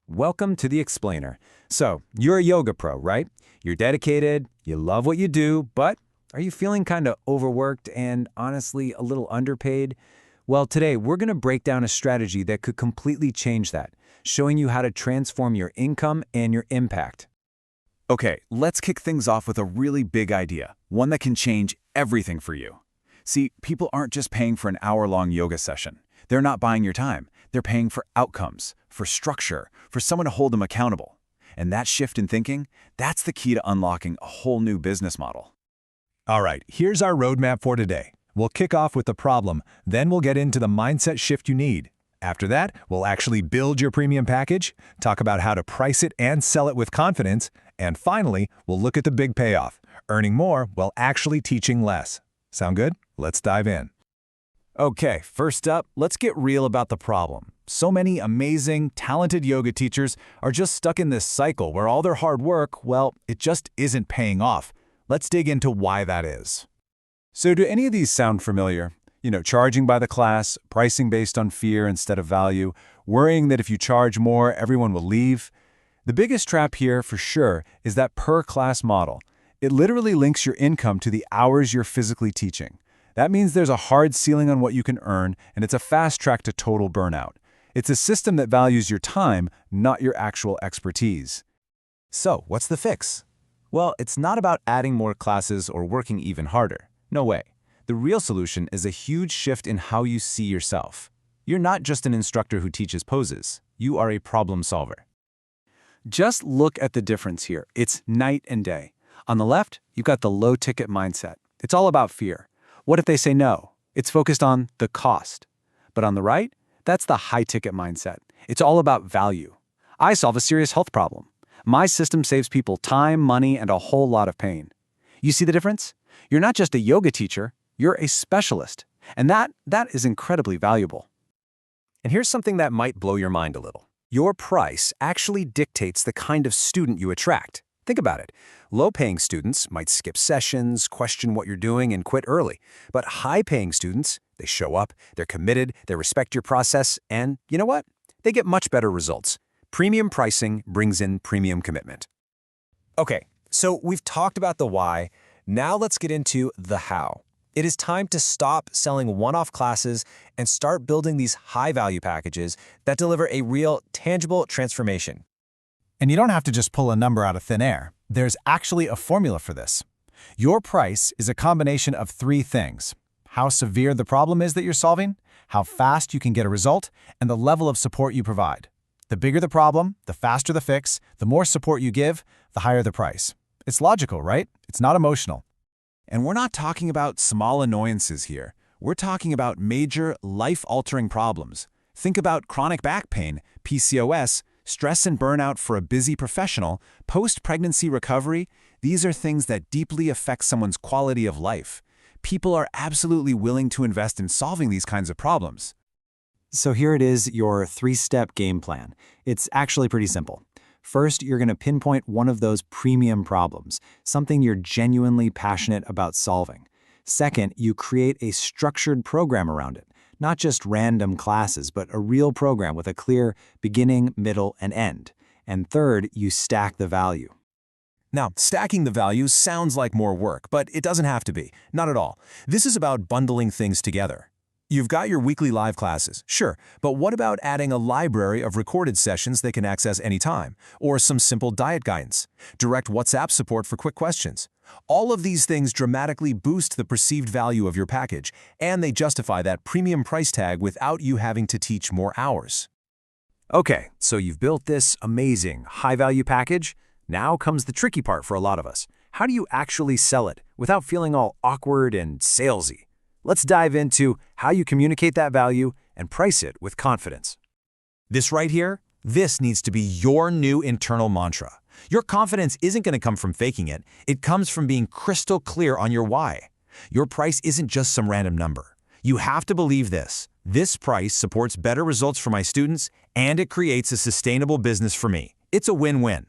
Welcome to the Explainer. So, you're a yoga pro, right? You're dedicated, you love what you do, but are you feeling kind of overworked and honestly a little underpaid? Well, today we're going to break down a strategy that could completely change that, showing you how to transform your income and your impact. Okay, let's kick things off with a really big idea, one that can change everything for you. See, people aren't just paying for an hour-long yoga session. They're not buying your time. They're paying for outcomes, for structure, for someone to hold them accountable. And that shift in thinking, that's the key to unlocking a whole new business model. All right, here's our roadmap for today. We'll kick off with the problem, then we'll get into the mindset shift you need. After that, we'll actually build your premium package, talk about how to price it and sell it with confidence, and finally, we'll look at the big payoff, earning more while actually teaching less. Sound good? Let's dive in. Okay, first up, let's get real about the problem. So many amazing, talented yoga teachers are just stuck in this cycle where all their hard work, well, it just isn't paying off. Let's dig into why that is. So do any of these sound familiar? Charging by the class, pricing based on fear instead of value, worrying that if you charge more, everyone will leave. The biggest trap here, for sure, is that per-class model. It literally links your income to the hours you're physically teaching. That means there's a hard ceiling on what you can earn, and it's a fast track to total burnout. It's a system that values your time, not your actual expertise. So, what's the fix? Well, it's not about adding more classes or working even harder. No way. The real solution is a huge shift in how you see yourself. You're not just an instructor who teaches poses. You are a problem solver. Just look at the difference here. It's night and day. On the left, you've got the low-ticket mindset. It's all about fear. What if they say no? It's focused on the cost. But on the right, that's the high-ticket mindset. It's all about value. I solve a serious health problem. My system saves people time, money, and a whole lot of pain. You see the difference? You're not just a yoga teacher, you're a specialist. And that is incredibly valuable. And here's something that might blow your mind a little. Your price actually dictates the kind of student you attract. Think about it. Low-paying students might skip sessions, question what you're doing, and quit early. But high-paying students, they show up, they're committed, they respect your process, and you know what? They get much better results. Premium pricing brings in premium commitment. Okay, so we've talked about the why. Now let's get into the how. It is time to stop selling one-off classes and start building these high-value packages that deliver a real, tangible transformation. And you don't have to just pull a number out of thin air. There's actually a formula for this. Your price is a combination of three things: how severe the problem is that you're solving, how fast you can get a result, and the level of support you provide. The bigger the problem, the faster the fix, the more support you give, the higher the price. It's logical, right? It's not emotional. And we're not talking about small annoyances here. We're talking about major, life-altering problems. Think about chronic back pain, PCOS, stress and burnout for a busy professional, post-pregnancy recovery. These are things that deeply affect someone's quality of life. People are absolutely willing to invest in solving these kinds of problems. So here it is, your three-step game plan. It's actually pretty simple. First, you're going to pinpoint one of those premium problems, something you're genuinely passionate about solving. Second, you create a structured program around it. Not just random classes, but a real program with a clear beginning, middle, and end. And third, you stack the value. Now, stacking the value sounds like more work, but it doesn't have to be. Not at all. This is about bundling things together. You've got your weekly live classes, sure, but what about adding a library of recorded sessions they can access anytime, or some simple diet guidance, direct WhatsApp support for quick questions? All of these things dramatically boost the perceived value of your package, and they justify that premium price tag without you having to teach more hours. Okay, so you've built this amazing, high-value package. Now comes the tricky part for a lot of us. How do you actually sell it without feeling all awkward and salesy? Let's dive into how you communicate that value and price it with confidence. This right here, this needs to be your new internal mantra. Your confidence isn't going to come from faking it. It comes from being crystal clear on your why. Your price isn't just some random number. You have to believe this. This price supports better results for my students, and it creates a sustainable business for me. It's a win-win.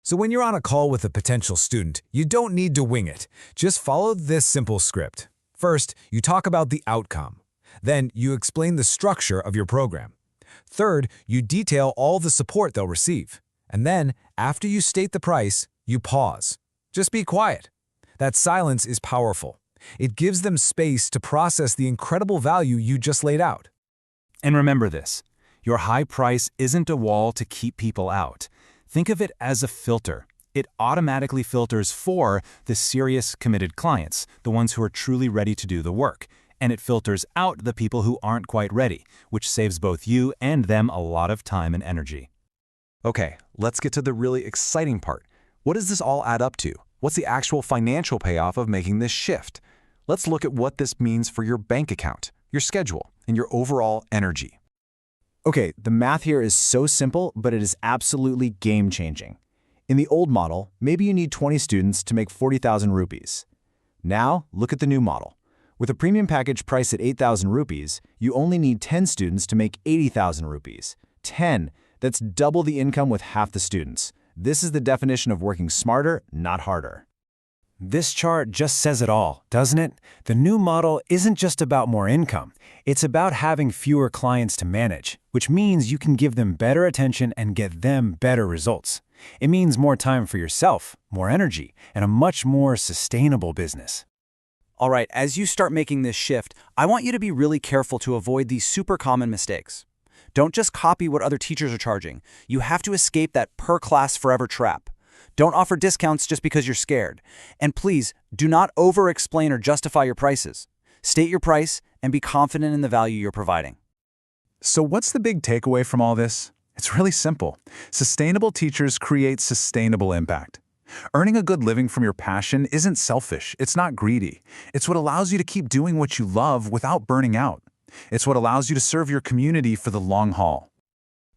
So when you're on a call with a potential student, you don't need to wing it. Just follow this simple script. First, you talk about the outcome. Then, you explain the structure of your program. Third, you detail all the support they'll receive. And then, after you state the price, you pause. Just be quiet. That silence is powerful. It gives them space to process the incredible value you just laid out. And remember this, your high price isn't a wall to keep people out. Think of it as a filter. It automatically filters for the serious, committed clients, the ones who are truly ready to do the work. And it filters out the people who aren't quite ready, which saves both you and them a lot of time and energy. Okay, let's get to the really exciting part. What does this all add up to? What's the actual financial payoff of making this shift? Let's look at what this means for your bank account, your schedule, and your overall energy. Okay, the math here is so simple, but it is absolutely game-changing. In the old model, maybe you need 20 students to make 40,000 rupees. Now, look at the new model. With a premium package priced at 8,000 rupees, you only need 10 students to make 80,000 rupees. 10! That's double the income with half the students. This is the definition of working smarter, not harder. This chart just says it all, doesn't it? The new model isn't just about more income. It's about having fewer clients to manage, which means you can give them better attention and get them better results. It means more time for yourself, more energy, and a much more sustainable business. All right, as you start making this shift, I want you to be really careful to avoid these super common mistakes. Don't just copy what other teachers are charging. You have to escape that per-class forever trap. Don't offer discounts just because you're scared. And please, do not over-explain or justify your prices. State your price and be confident in the value you're providing. So what's the big takeaway from all this? It's really simple. Sustainable teachers create sustainable impact. Earning a good living from your passion isn't selfish. It's not greedy. It's what allows you to keep doing what you love without burning out. It's what allows you to serve your community for the long haul.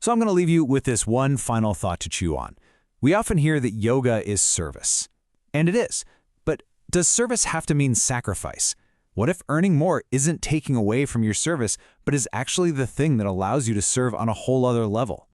So I'm going to leave you with this one final thought to chew on. We often hear that yoga is service. And it is. But does service have to mean sacrifice? What if earning more isn't taking away from your service, but is actually the thing that allows you to serve on a whole other level?